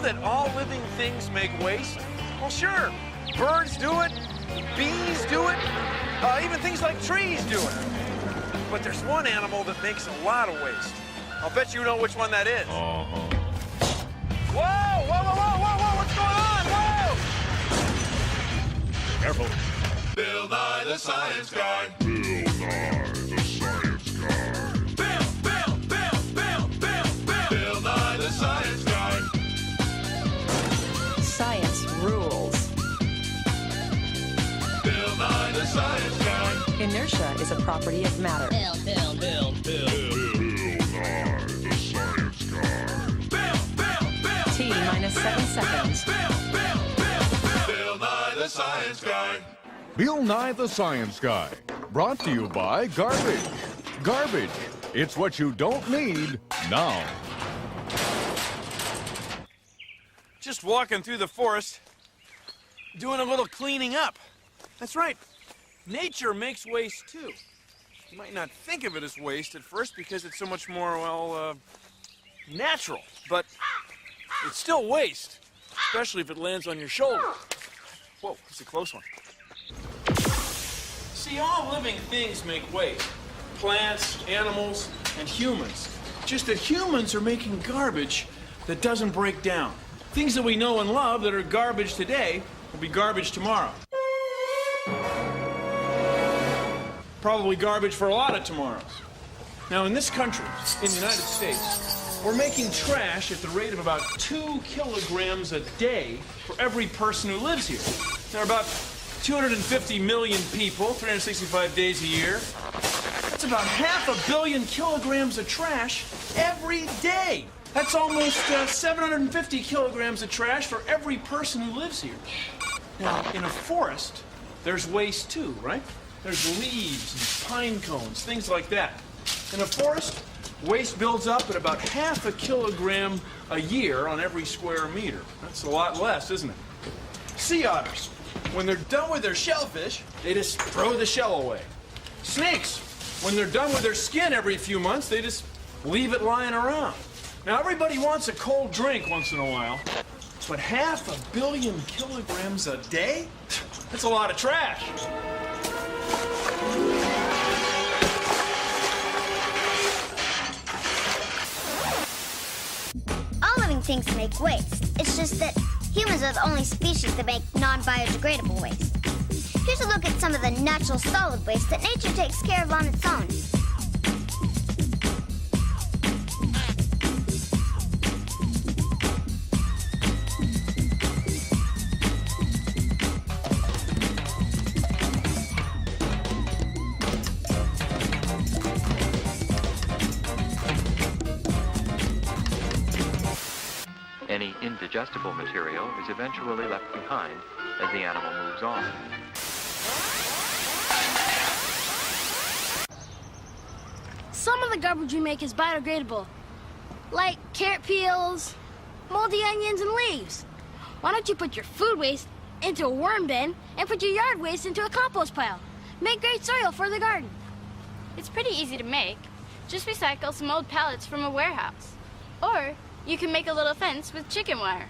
that all living things make waste? Well, sure. Birds do it, bees do it, even things like trees do it. But there's one animal that makes a lot of waste. I'll bet you know which one that is. Uh-huh. Whoa, whoa, whoa, whoa, whoa, whoa, what's going on? Whoa! Careful. Bill Nye the Science Guy. Bill Nye the Science Guy. Bill Nye the Science Guy. Science rules. Bill Nye the Science Guy. Inertia is a property of matter. Bill Nye the Science Guy. T minus 7 seconds. Bill Nye the Science Guy. Bill Nye the Science Guy. Brought to you by garbage. Garbage. It's what you don't need now. Just walking through the forest, doing a little cleaning up. That's right. Nature makes waste, too. You might not think of it as waste at first because it's so much more, well, natural. But it's still waste, especially if it lands on your shoulder. Whoa, it's a close one. See, all living things make waste. Plants, animals, and humans. Just that humans are making garbage that doesn't break down. Things that we know and love that are garbage today will be garbage tomorrow. Probably garbage for a lot of tomorrows. Now, in this country, in the United States, we're making trash at the rate of about 2 kilograms a day for every person who lives here. There are about 250 million people, 365 days a year. That's about 500 million kilograms of trash every day. That's almost 750 kilograms of trash for every person who lives here. Now, in a forest, there's waste too, right? There's leaves and pine cones, things like that. In a forest, waste builds up at about 0.5 kilogram a year on every square meter. That's a lot less, isn't it? Sea otters, when they're done with their shellfish, they just throw the shell away. Snakes, when they're done with their skin every few months, they just leave it lying around. Now, everybody wants a cold drink once in a while, but 500 million kilograms a day? That's a lot of trash. All living things make waste. It's just that humans are the only species that make non-biodegradable waste. Here's a look at some of the natural solid waste that nature takes care of on its own. Any indigestible material is eventually left behind as the animal moves on. Some of the garbage we make is biodegradable, like carrot peels, moldy onions, and leaves. Why don't you put your food waste into a worm bin and put your yard waste into a compost pile? Make great soil for the garden. It's pretty easy to make. Just recycle some old pallets from a warehouse. Or you can make a little fence with chicken wire.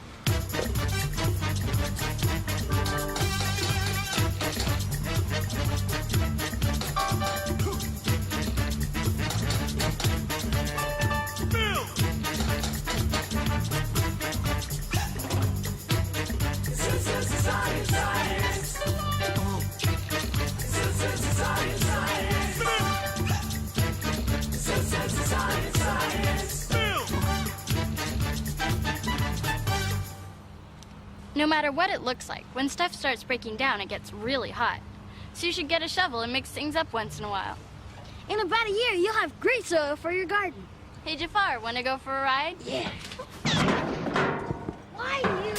No matter what it looks like, when stuff starts breaking down, it gets really hot. So you should get a shovel and mix things up once in a while. In about a year, you'll have great soil for your garden. Hey, Jafar, want to go for a ride? Yeah. Why you...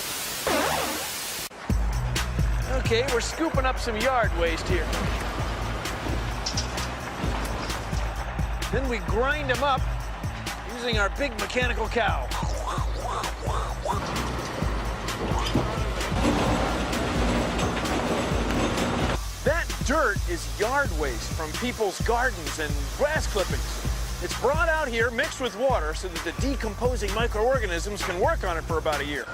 Okay, we're scooping up some yard waste here. Then we grind them up using our big mechanical cow. That dirt is yard waste from people's gardens and grass clippings. It's brought out here, mixed with water, so that the decomposing microorganisms can work on it for about a year.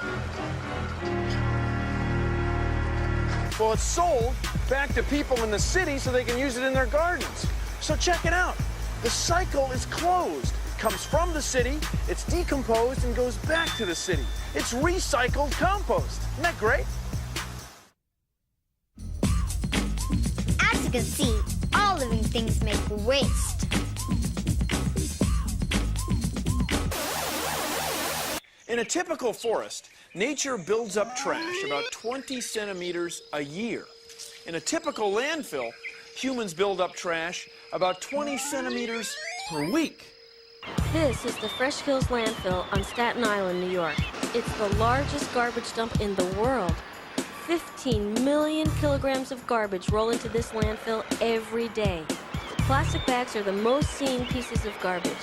Well, it's sold back to people in the city so they can use it in their gardens. So check it out. The cycle is closed. It comes from the city, it's decomposed, and goes back to the city. It's recycled compost. Isn't that great? As you can see, all living things make waste. In a typical forest, nature builds up trash about 20 centimeters a year. In a typical landfill, humans build up trash about 20 centimeters per week. This is the Fresh Hills landfill on Staten Island, New York. It's the largest garbage dump in the world. 15 million kilograms of garbage roll into this landfill every day. Plastic bags are the most seen pieces of garbage.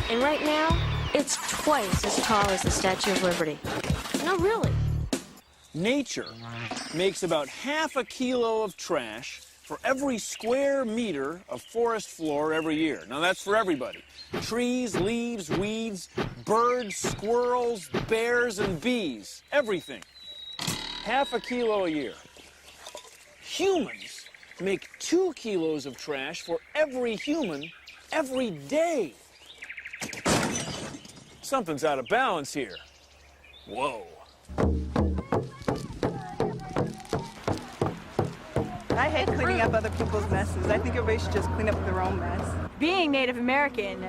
And right now, it's twice as tall as the Statue of Liberty. No, really. Nature makes about half a kilo of trash for every square meter of forest floor every year. Now, that's for everybody. Trees, leaves, weeds, birds, squirrels, bears, and bees. Everything. Half a kilo a year. Humans make 2 kilos of trash for every human every day. Something's out of balance here. Whoa. I hate cleaning up other people's messes. I think everybody should just clean up their own mess. Being Native American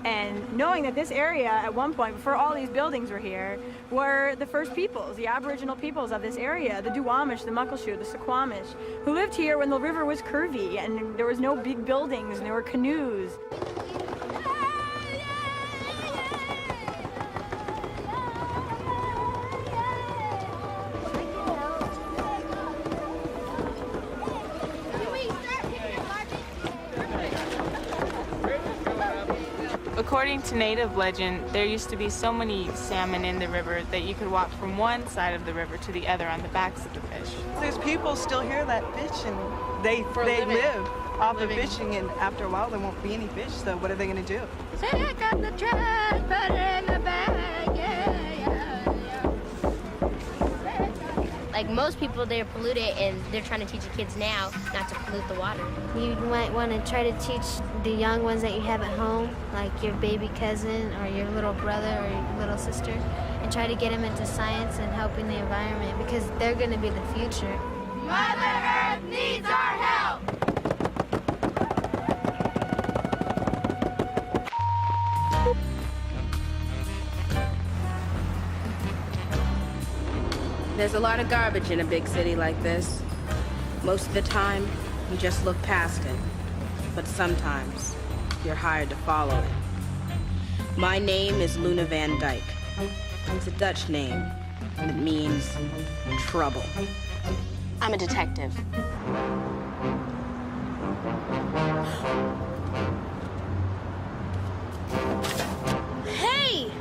and knowing that this area at one point, before all these buildings were here, were the first peoples, the Aboriginal peoples of this area, the Duwamish, the Muckleshoot, the Suquamish, who lived here when the river was curvy and there was no big buildings and there were canoes. According to native legend, there used to be so many salmon in the river that you could walk from one side of the river to the other on the backs of the fish. There's people still here that fish and they live off of fishing, and after a while there won't be any fish, so what are they going to do? Take up the trash, put it in the bag, Like most people, they're polluted, and they're trying to teach the kids now not to pollute the water. You might want to try to teach the young ones that you have at home, like your baby cousin or your little brother or your little sister, and try to get them into science and helping the environment, because they're going to be the future. Mother Earth needs our help! There's a lot of garbage in a big city like this. Most of the time, you just look past it. But sometimes, you're hired to follow it. My name is Luna Van Dyke. It's a Dutch name. It means trouble. I'm a detective. Hey!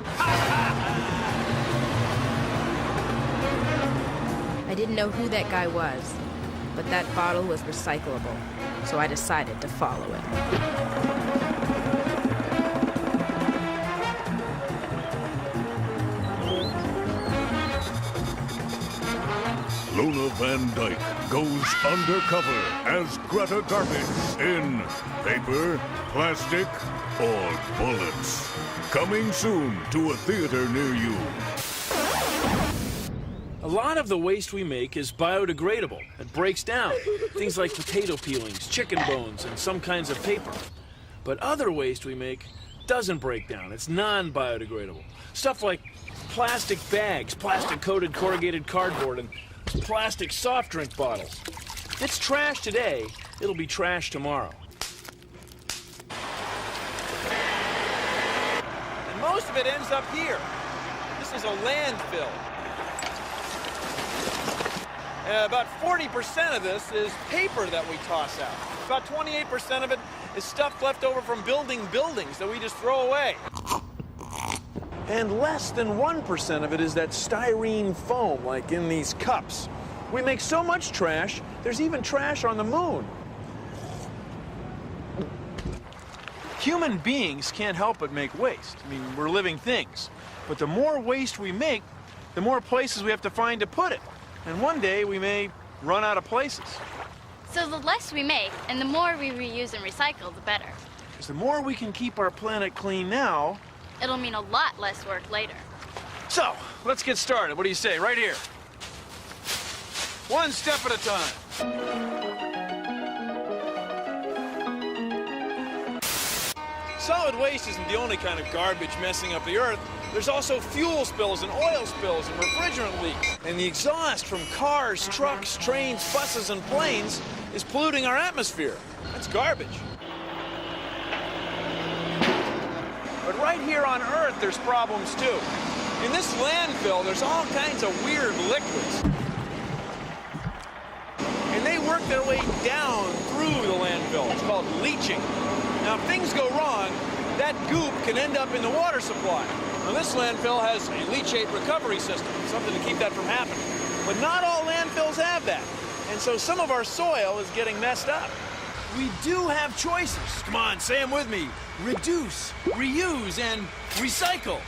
I didn't know who that guy was, but that bottle was recyclable, so I decided to follow it. Luna Van Dyke goes undercover as Greta Garbage in Paper, Plastic, or Bullets. Coming soon to a theater near you. A lot of the waste we make is biodegradable. It breaks down. Things like potato peelings, chicken bones, and some kinds of paper. But other waste we make doesn't break down. It's non-biodegradable. Stuff like plastic bags, plastic-coated corrugated cardboard, and plastic soft drink bottles. If it's trash today, it'll be trash tomorrow. And most of it ends up here. This is a landfill. About 40% of this is paper that we toss out. About 28% of it is stuff left over from building buildings that we just throw away. And less than 1% of it is that styrene foam, like in these cups. We make so much trash, there's even trash on the moon. Human beings can't help but make waste. I mean, we're living things. But the more waste we make, the more places we have to find to put it. And one day we may run out of places. So the less we make and the more we reuse and recycle, the better. Because the more we can keep our planet clean now, it'll mean a lot less work later. So, let's get started. What do you say? Right here. One step at a time. Solid waste isn't the only kind of garbage messing up the Earth. There's also fuel spills and oil spills and refrigerant leaks. And the exhaust from cars, trucks, trains, buses, and planes is polluting our atmosphere. That's garbage. But right here on Earth, there's problems too. In this landfill, there's all kinds of weird liquids. And they work their way down through the landfill. It's called leaching. Now, if things go wrong, that goop can end up in the water supply. Now, this landfill has a leachate recovery system, something to keep that from happening. But not all landfills have that. And so some of our soil is getting messed up. We do have choices. Come on, say them with me. Reduce, reuse, and recycle.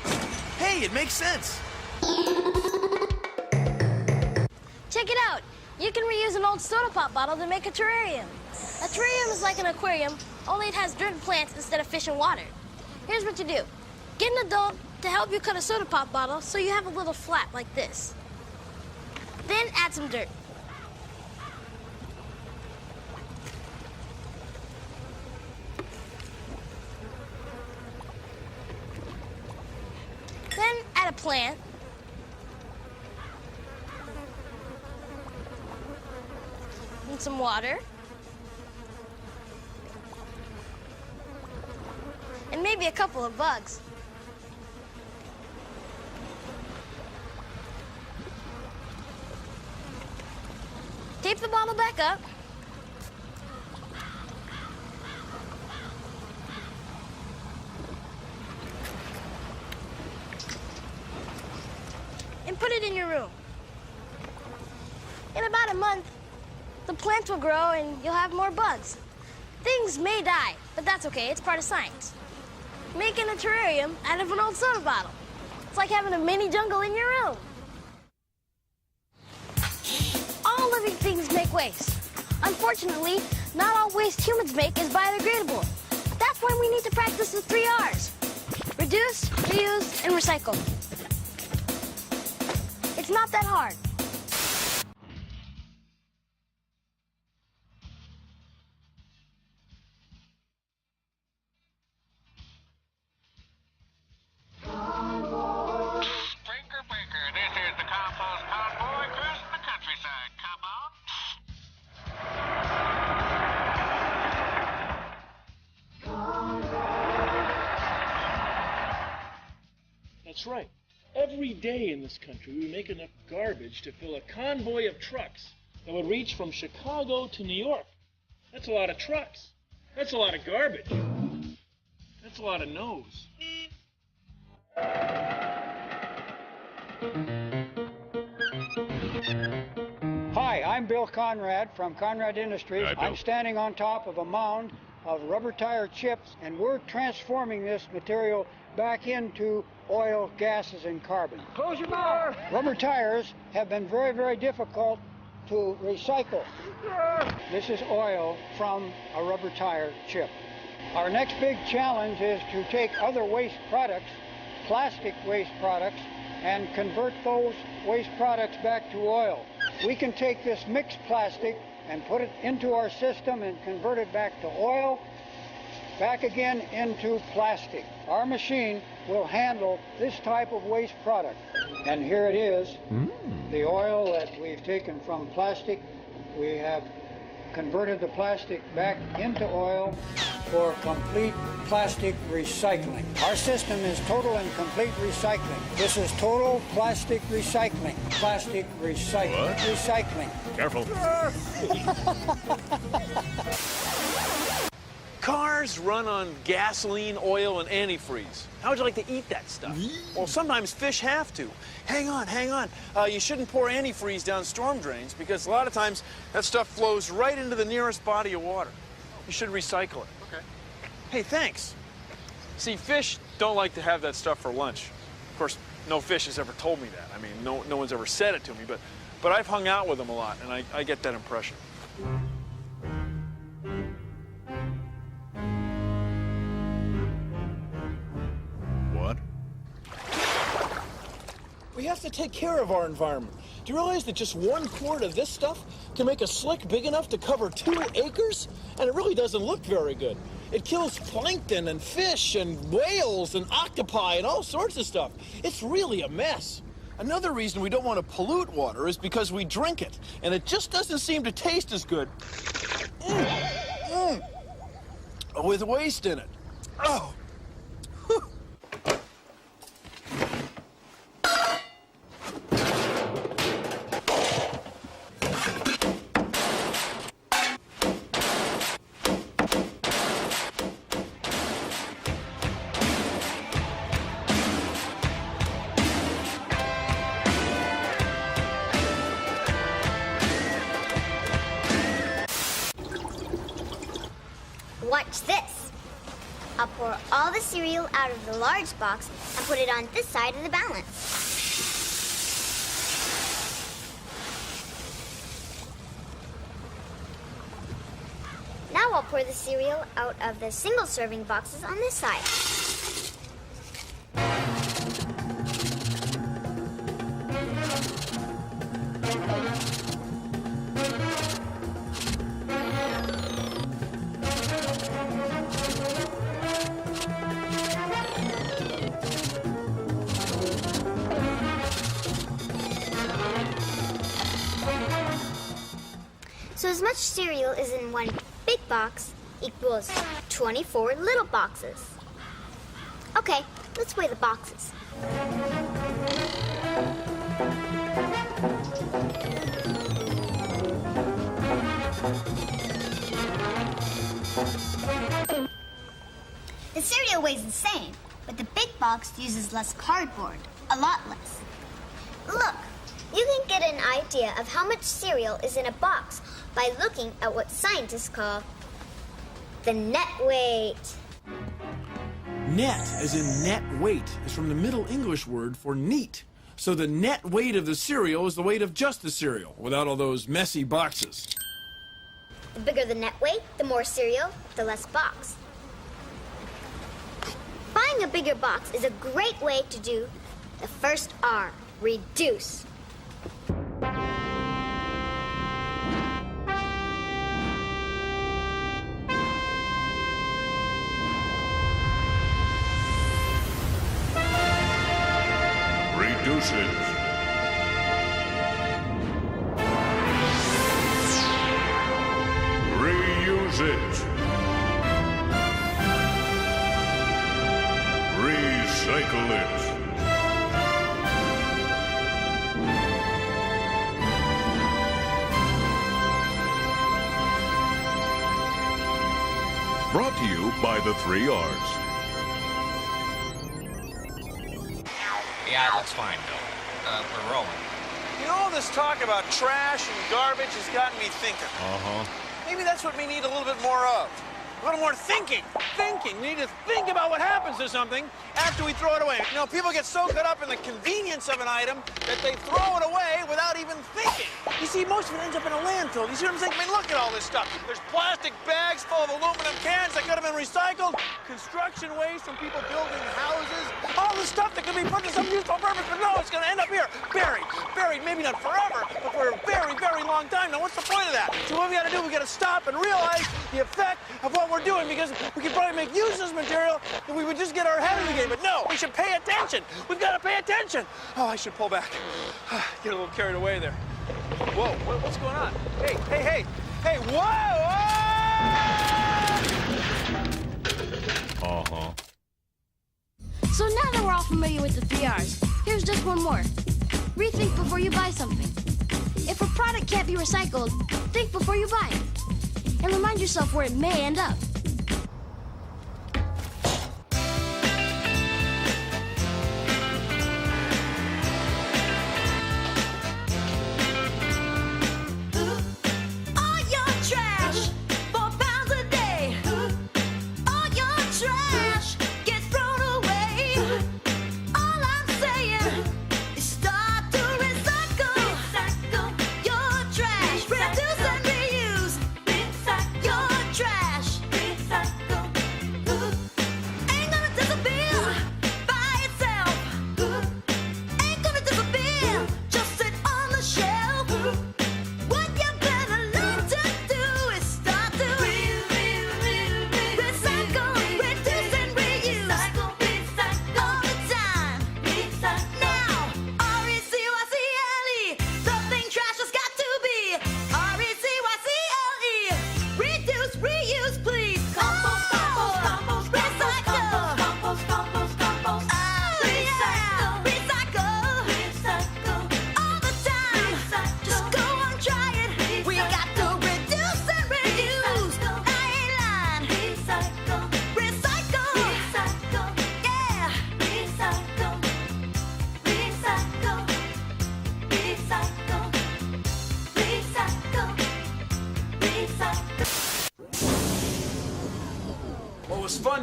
Hey, it makes sense. Check it out. You can reuse an old soda pop bottle to make a terrarium. A terrarium is like an aquarium, only it has dirt and plants instead of fish and water. Here's what you do. Get an adult to help you cut a soda pop bottle so you have a little flap like this. Then add some dirt. Then add a plant. And some water. And maybe a couple of bugs. Tape the bottle back up. And put it in your room. In about a month, the plants will grow and you'll have more bugs. Things may die, but that's okay, it's part of science. Making a terrarium out of an old soda bottle. It's like having a mini jungle in your room. All living things make waste. Unfortunately, not all waste humans make is biodegradable. That's why we need to practice the 3 R's. Reduce, reuse, and recycle. It's not that hard. That's right. Every day in this country, we make enough garbage to fill a convoy of trucks that would reach from Chicago to New York. That's a lot of trucks. That's a lot of garbage. That's a lot of no's. Hi, I'm Bill Conrad from Conrad Industries. Hi, Bill. I'm standing on top of a mound of rubber tire chips, and we're transforming this material back into oil, gases, and carbon. Close your mouth! Rubber tires have been very, very difficult to recycle. This is oil from a rubber tire chip. Our next big challenge is to take other waste products, plastic waste products, and convert those waste products back to oil. We can take this mixed plastic and put it into our system and convert it back to oil, back again into plastic. Our machine will handle this type of waste product. And here it is, the oil that we've taken from plastic. We have converted the plastic back into oil for complete plastic recycling. Our system is total and complete recycling. This is total plastic recycling. Plastic recycling. What? Recycling. Careful. Cars run on gasoline, oil, and antifreeze. How would you like to eat that stuff? Well, sometimes fish have to. Hang on, hang on. You shouldn't pour antifreeze down storm drains because a lot of times that stuff flows right into the nearest body of water. You should recycle it. Okay. Hey, thanks. See, fish don't like to have that stuff for lunch. Of course, no fish has ever told me that. I mean, no one's ever said it to me, but I've hung out with them a lot, and I get that impression. What? We have to take care of our environment. Do you realize that just 1 quart of this stuff can make a slick big enough to cover 2 acres? And it really doesn't look very good. It kills plankton and fish and whales and octopi and all sorts of stuff. It's really a mess. Another reason we don't want to pollute water is because we drink it, and it just doesn't seem to taste as good with waste in it. Oh. Watch this. I'll pour all the cereal out of the large box and put it on this side of the balance. Now I'll pour the cereal out of the single serving boxes on this side. So as much cereal as in one big box equals 24 little boxes. Okay, let's weigh the boxes. The cereal weighs the same, but the big box uses less cardboard, a lot less. Look, you can get an idea of how much cereal is in a box by looking at what scientists call the net weight. Net, as in net weight, is from the Middle English word for neat. So the net weight of the cereal is the weight of just the cereal, without all those messy boxes. The bigger the net weight, the more cereal, the less box. Buying a bigger box is a great way to do the first R, reduce. Reduce it. Reuse it. Recycle it. Brought to you by the 3 R's. Yeah, that's fine, Bill. We're rolling. You know, all this talk about trash and garbage has gotten me thinking. Uh-huh. Maybe that's what we need a little bit more of. A little more thinking. Thinking. We need to think about what happens to something after we throw it away. You know, people get so caught up in the convenience of an item that they throw it away without even thinking. You see, most of it ends up in a landfill. You see what I'm saying? I mean, look at all this stuff. There's plastic bags full of aluminum cans that could have been recycled, construction waste from people building houses, all the stuff that could be put to some useful purpose, but no, it's going to end up here, buried. Buried, maybe not forever, but for a very, very long time. Now, what's the point of that? So what we got to do, we got to stop and realize the effect of what we're doing, because we could probably make use of this material if we would just get our head in the game. But no, we should pay attention. We've got to pay attention. Oh, I should pull back. Get a little carried away there. Whoa, what's going on? Hey, hey, hey, hey, whoa! Uh-huh. So now that we're all familiar with the 3 R's, here's just one more. Rethink before you buy something. If a product can't be recycled, think before you buy it. And remind yourself where it may end up. Trash, 4 pounds a day. All your trash gets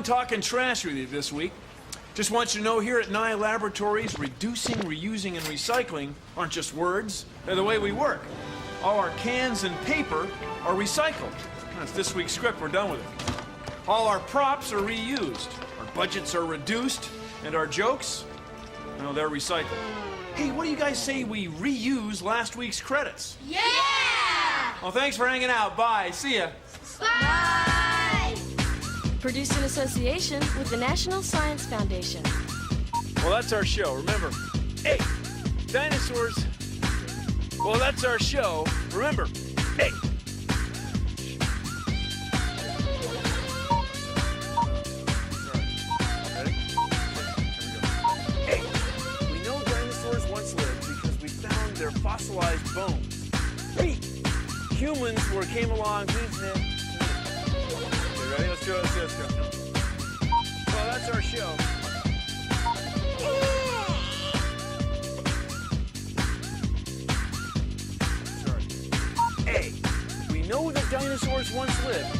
fun talking trash with you this week. Just want you to know here at Nye Laboratories, reducing, reusing, and recycling aren't just words. They're the way we work. All our cans and paper are recycled. That's this week's script. We're done with it. All our props are reused. Our budgets are reduced. And our jokes, well, they're recycled. Hey, what do you guys say we reuse last week's credits? Yeah! Well, thanks for hanging out. Bye. See ya. Bye! Produced in association with the National Science Foundation. Well, that's our show. Remember, hey, dinosaurs. Well, that's our show. Remember, hey. Hey, we know dinosaurs once lived because we found their fossilized bones. We, humans, came along. Okay, ready? Let's go. Let's go. Well, that's our show. Hey, we know that dinosaurs once lived